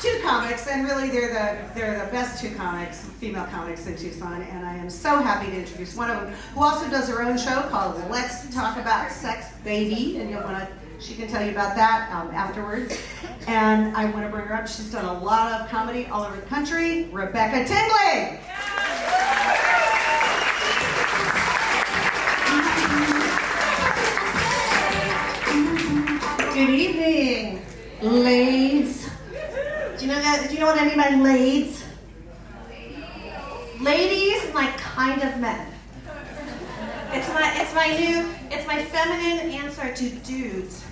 two comics, and really they're the best two comics, female comics in Tucson, and I am so happy to introduce one of them, who also does her own show called Let's Talk About Sex, Baby, and she can tell you about that afterwards. And I want to bring her up. She's done a lot of comedy all over the country. Rebecca Tingley. Good evening, ladies. Do you know what I mean by ladies? Ladies and like kind of men. It's my feminine answer to dudes.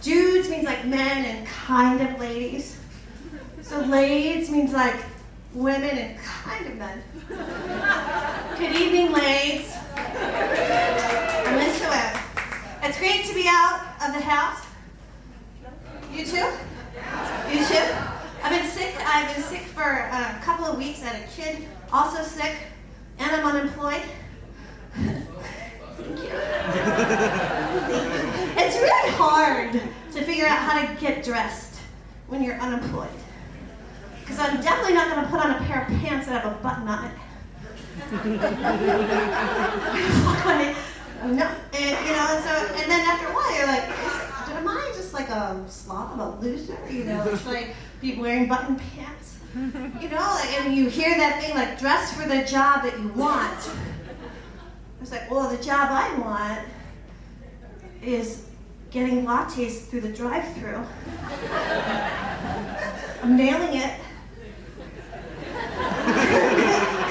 Dudes means like men and kind of ladies. So ladies means like women and kind of men. Good evening, ladies. I'm into it. It's great to be out of the house. You too? You too? I've been sick for a couple of weeks. I had a kid also sick, and I'm unemployed. Thank you. It's really hard to figure out how to get dressed when you're unemployed. Because I'm definitely not going to put on a pair of pants that have a button on it. No, and then after a while you're like, am I just like a slob, a loser? Should I be wearing button pants? And you hear that thing like, dress for the job that you want. It's like, well, the job I want is getting lattes through the drive-thru. I'm nailing it.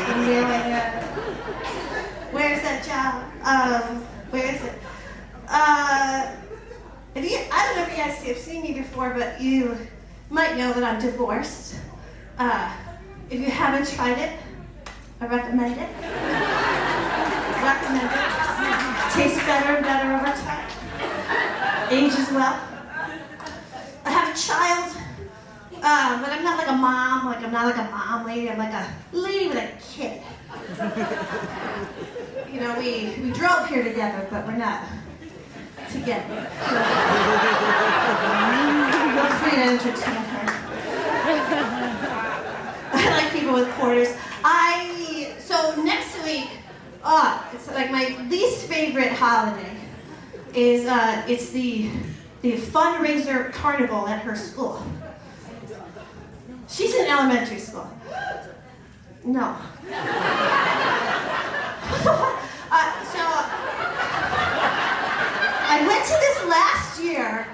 I'm nailing it. Where's that job? Where is it? I don't know if you guys have seen me before, but you might know that I'm divorced. If you haven't tried it, I recommend it. Recommend it. Tastes better and better over time. Ages well. I have a child, but I'm not like a mom. I'm not like a mom lady. I'm like a lady with a kid. We drove here together, but we're not together. Feel free to entertain her. I like people with quarters. So next week, it's like my least favorite holiday is it's the fundraiser carnival at her school. She's in elementary school. No. I went to this last year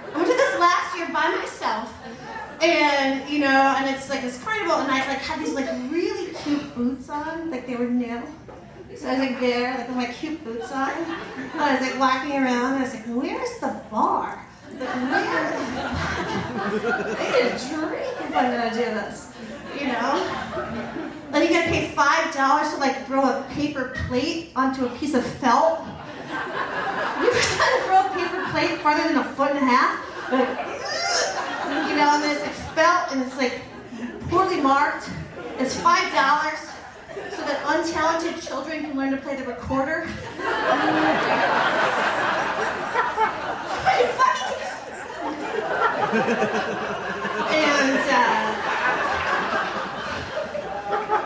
by myself, and and it's like this carnival, and I like had these like really cute boots on, like they were new. So I was like there, like with my cute boots on. And I was like walking around, and I was like, where's the bar? Like, where? I need a drink if I'm gonna do this, Then you gotta pay $5 to like throw a paper plate onto a piece of felt. You ever trying to throw a paper plate farther than a foot and a half? Like, and there's like felt, and it's like poorly marked. It's $5 so that untalented children can learn to play the recorder. It's funny.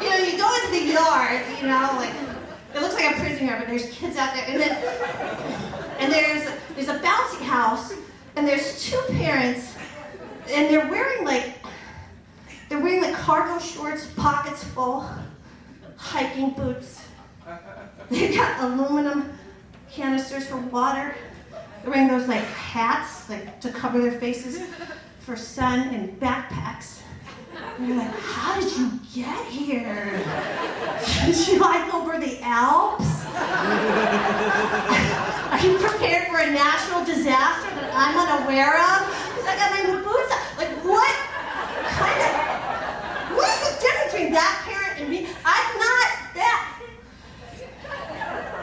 And you go into the yard, like it looks like a prison yard, but there's kids out there, and there's a bouncy house, and there's two parents, and they're wearing like cargo shorts, pockets full, hiking boots. They've got aluminum canisters for water. They're wearing those like hats, like to cover their faces for sun, and backpacks. And you're like, how did you get here? Did you hike over the Alps? Are you prepared for a natural disaster that I'm unaware of? Because I got my boots on. Like, what is the difference between that parent and me? I'm not that.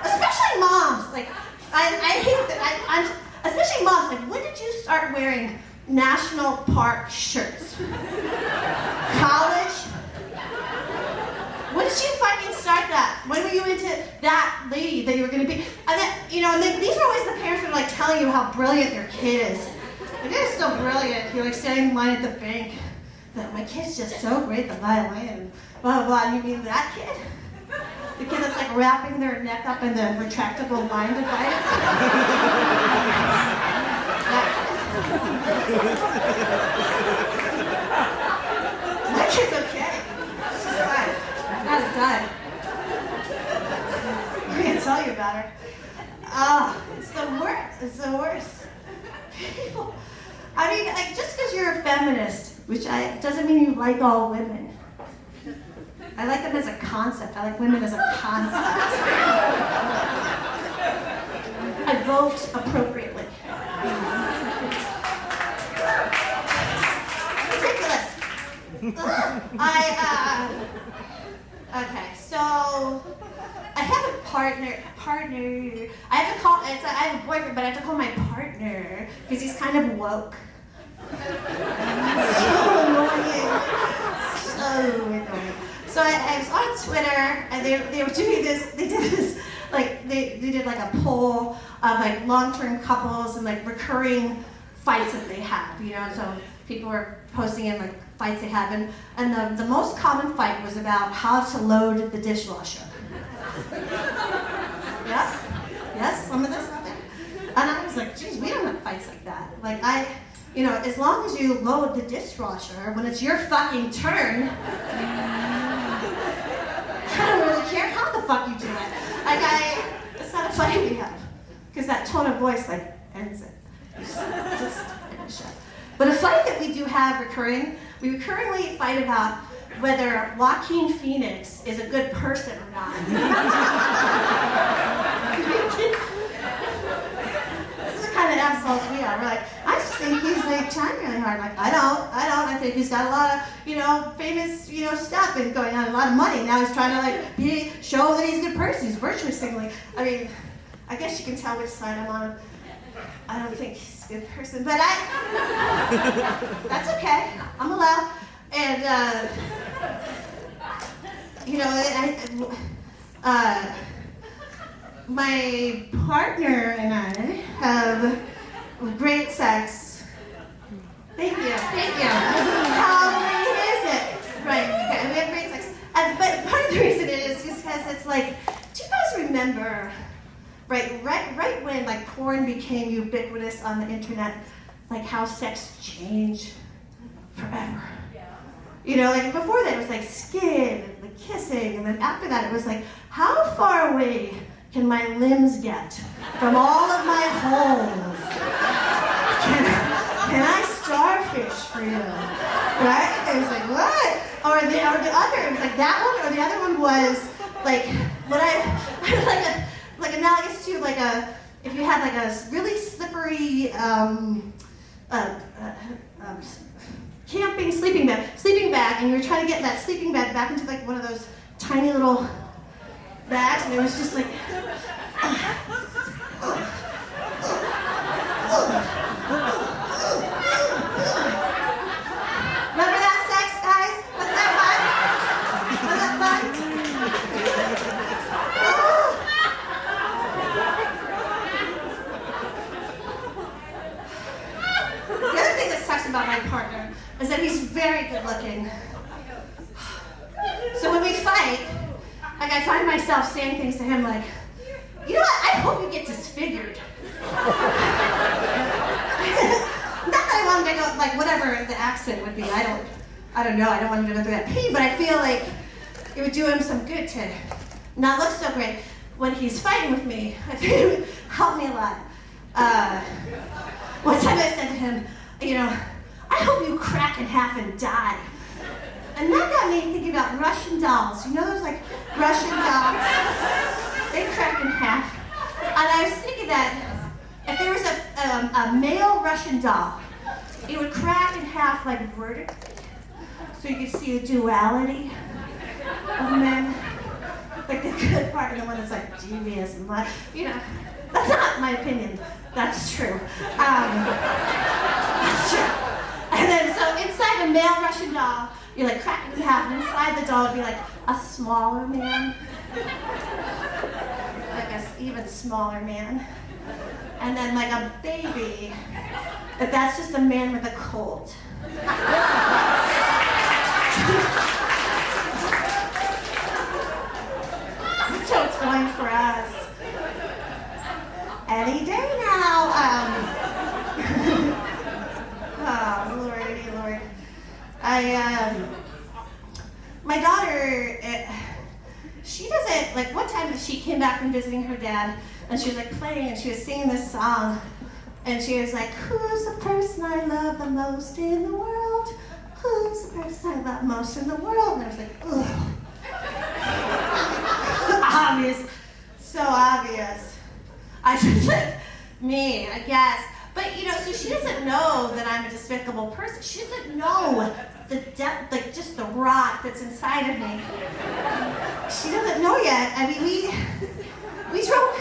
Especially moms. Like, I hate that. Especially moms. Like, when did you start wearing national park shirts? College? When did you fucking start that? When were you into that lady that you were gonna be? And then, these are always the parents that are like telling you how brilliant their kid is. Like, they're so brilliant. You're like standing in line at the bank, my kid's just so great, the violin, blah, blah, blah. And you mean that kid? The kid that's like wrapping their neck up in the retractable line divider? My kid's okay. She's fine. Not done. I can't tell you about her. It's the worst. It's the worst. People, I mean, like, just because you're a feminist, which doesn't mean you like all women. I like them as a concept. I like women as a concept. I vote appropriately. Ridiculous. Okay, so I have a partner. I have a boyfriend, but I have to call my partner because he's kind of woke. So annoying. So annoying. So I was on Twitter, and they were doing this. They did this, like they did like a poll of like long-term couples and like recurring fights that they have. You know, so people were posting in like fights they have, and the most common fight was about how to load the dishwasher. Yeah? Yes, some of this out there? And I was like, geez, we don't have fights like that. Like you know, as long as you load the dishwasher when it's your fucking turn, I don't really care how the fuck you do it. Like it's not a fight we have. Because that tone of voice like ends it. Just finish it. But a fight that we do have we recurringly fight about whether Joaquin Phoenix is a good person or not. This is the kind of assholes we are. We're like, I just think he's like trying really hard. Like, I don't. I think he's got a lot of, you know, famous, you know, stuff and going on, a lot of money. Now he's trying to like show that he's a good person. He's virtue signaling. I mean, I guess you can tell which side I'm on. I don't think he's a good person, but that's okay. I'm allowed. And, you know, my partner and I have great sex. Thank you. How late is it? Right, okay, we have great sex. But part of the reason it is just because it's like, do you guys remember, right when like porn became ubiquitous on the internet, like how sex changed forever? You know, like before that it was like skin and the kissing, and then after that it was like, how far away can my limbs get from all of my holes? Can I starfish for you? Right? It was like, what? Or the other, it was like that one, or the other one was like what I like analogous to like if you had like a really slippery camping sleeping bag, and you were trying to get that sleeping bag back into like one of those tiny little bags, and it was just like remember that sex, guys? Was that fun? The other thing that sucks about my partner is that he's very good looking. So when we fight, like I find myself saying things to him like, you know what, I hope you get disfigured. Not that I want him to go, like whatever the accent would be, I don't know, I don't want him to go through that pain, but I feel like it would do him some good to not look so great. When he's fighting with me, I think it would help me a lot. One time I said to him, you know, I hope you crack in half and die. And that got me thinking about Russian dolls. You know those like Russian dolls? They crack in half. And I was thinking that if there was a male Russian doll, it would crack in half like vertically, so you could see the duality of men. Like the good part and the one that's like devious and like, you know, that's not my opinion. That's true. That's true. And then so inside a male Russian doll, you like crack it in half, and inside the doll would be like a smaller man, like a even smaller man, and then like a baby. But that's just a man with a cold. My daughter, she doesn't, like one time she came back from visiting her dad and she was like playing and she was singing this song and she was like, who's the person I love the most in the world? Who's the person I love most in the world? And I was like, ugh. Obvious, so obvious. I just like, me, I guess. But so she doesn't know that I'm a despicable person. She doesn't know the depth, like just the rot that's inside of me. She doesn't know yet. I mean, we drove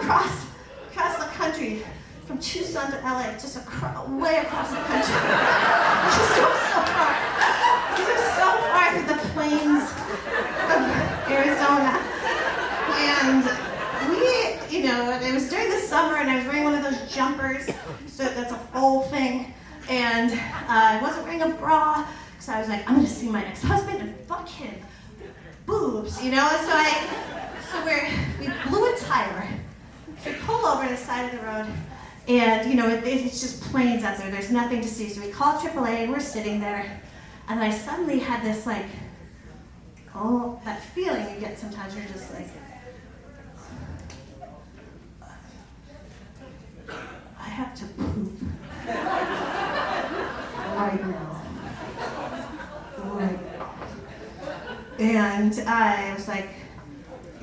across the country from Tucson to LA, just way across the country. Just so far. Just so far through the plains of Arizona. And it was during the summer and I was wearing one of those jumpers, so that's a full thing. And I wasn't wearing a bra, because I was like, I'm gonna see my ex-husband and fuck him. Boobs, And so we blew a tire. So we pull over to the side of the road, and it's just plains out there. There's nothing to see. So we called AAA and we're sitting there, and I suddenly had this that feeling you get sometimes. You're just like, I have to poop right now. Right now. And I was like, I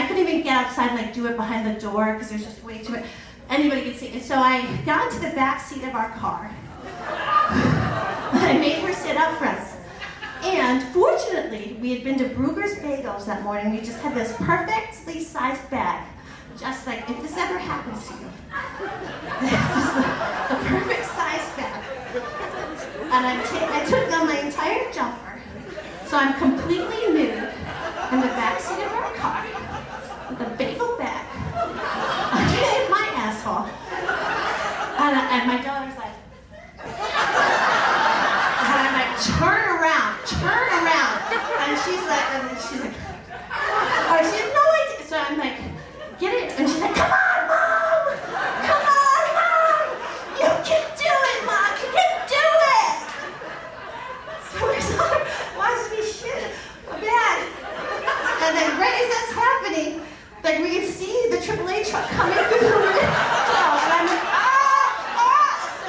couldn't even get outside and do it behind the door because there's just way too much. Anybody could see. And so I got into the back seat of our car. I made her sit up front. And fortunately, we had been to Brugger's Bagels that morning. We just had this perfectly sized bag. Just like, if this ever happens to you. This is the perfect sized bag. And I took down my entire jumper. So I'm completely nude in the back seat of our car with a bagel bag underneath my asshole. And my daughter's like, and I'm like, turn around. And she's like, oh, she had no idea. So I'm like, get it. And she's like, come on, Mom! Come on, Mom! You can do it, Mom! You can do it! So we're sort of watching me shit a bag. And then right as that's happening, we can see the AAA truck coming through the window. And I'm like, So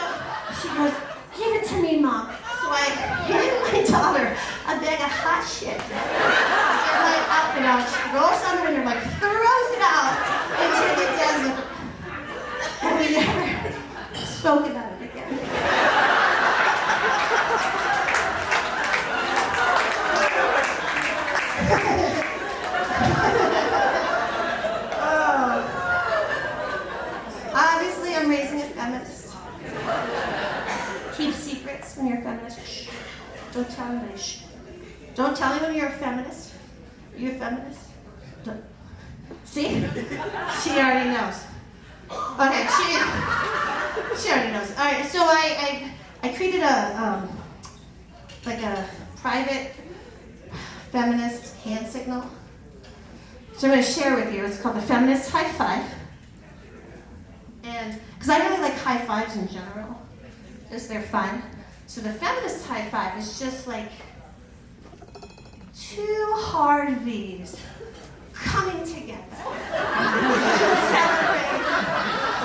she goes, give it to me, Mom. So I hand my daughter a bag of hot shit. And up and out. She rolls on the window, throws it out into the desert. And we never spoke about it again. Obviously, I'm raising a feminist. Keep secrets when you're a feminist. Shh. Don't tell anybody. Shh. Don't tell anyone you're a feminist. Are you a feminist? Don't. See? She already knows. Okay, she already knows. All right, so I created a private feminist hand signal. So I'm going to share with you. It's called the Feminist High Five. And because I really like high fives in general, because they're fun. So the Feminist High Five is just like two hard V's coming together to celebrate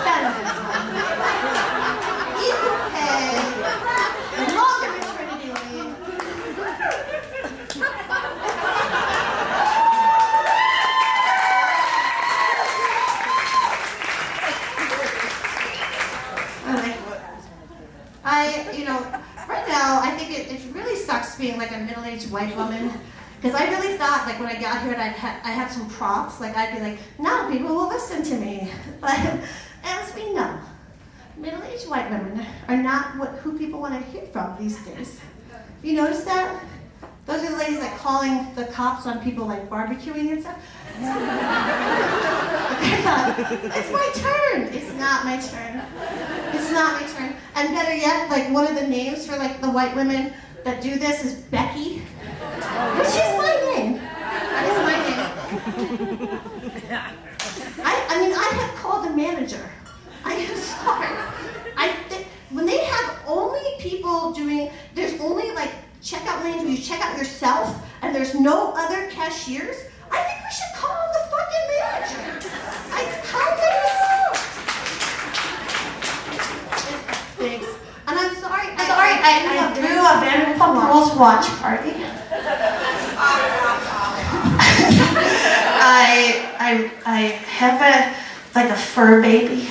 feminism, equal pay, longer maternity leave. Right now, I think it really sucks being a middle-aged white woman. Because I really thought, when I got here, I had some props. I'd be like, now people will listen to me. But as we know, middle-aged white women are not who people want to hear from these days. Have you noticed that? Those are the ladies calling the cops on people barbecuing and stuff. It's my turn. It's not my turn. It's not my turn. And better yet, one of the names for the white women that do this is Becky. Which is my name. That is my name. I have called a manager. I am sorry. When they have only people doing, there's only like checkout lanes where you check out yourself and there's no other cashiers, I think we should call the fucking manager. How Thanks. And I'm sorry, I threw a Vanderpump Rules watch party. I have a fur baby.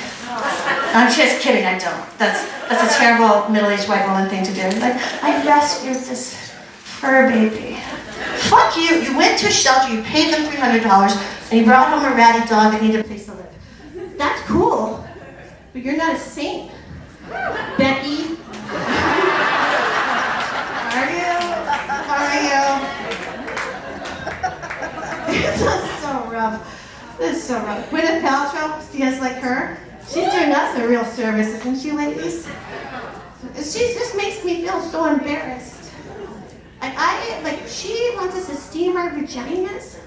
I'm just kidding, I don't. That's a terrible middle-aged white woman thing to do. Like, I rescued this fur baby. Fuck you. You went to a shelter, you paid them $300, and you brought home a ratty dog that needed a place to live. That's cool, but you're not a saint. Becky. Are you? This is so rough. This is so rough. Gwyneth Paltrow, do you guys like her? She's doing us a real service, isn't she, ladies? She just makes me feel so embarrassed. She wants us to steam our vaginas.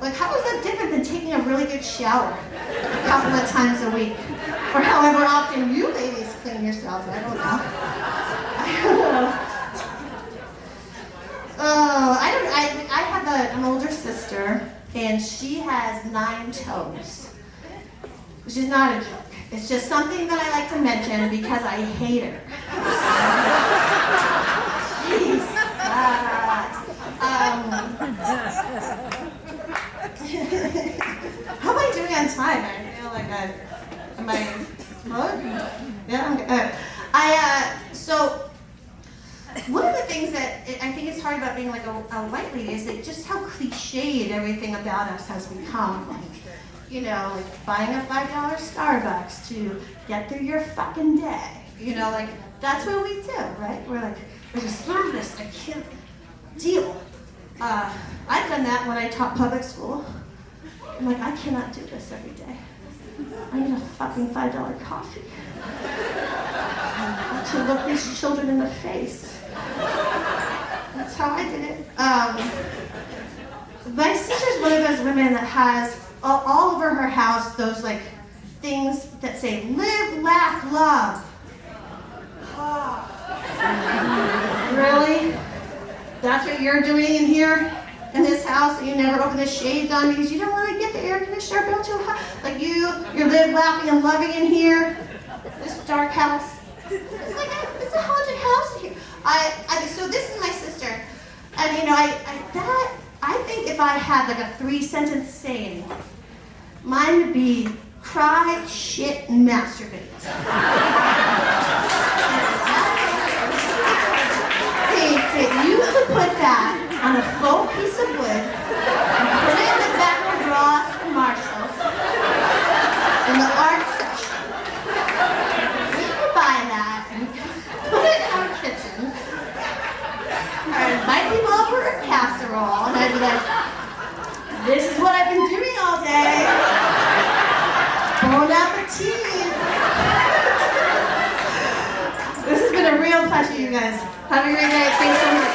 Like, how is that different than taking a really good shower a couple of times a week? Or however often you ladies clean yourselves, I don't know. I have an older sister, and she has 9 toes. Which is not a joke. It's just something that I like to mention because I hate her. Jeez. How am I doing on time? I feel like am I good? Yeah, I'm good. So one of the things that I think is hard about being like a white lady is that just how cliched everything about us has become. Like, you know, like buying a $5 Starbucks to get through your fucking day. You know, like that's what we do, right? We're just this, I can't deal. I've done that when I taught public school. I'm like, I cannot do this every day. I need a fucking $5 coffee. To look these children in the face. That's how I did it. My sister's one of those women that has all over her house those like things that say live, laugh, love. Really? That's what you're doing in here? In this house, and you never open the shades on because you don't want to get the air conditioner built too hot. Like you're live, laughing, and loving in here. This dark house. It's a haunted house here. So this is my sister, and you know, I think if I had like a 3-sentence saying, mine would be cry, shit, and masturbate. You could put that on a faux piece of wood and put it in the back of Ross and Marshall's in the art section. We could buy that and put it in our kitchen. I'd invite people over a casserole and I'd be like, this is what I've been doing all day. Bon appetit. This has been a real pleasure, you guys. Have a great night. Thanks so much.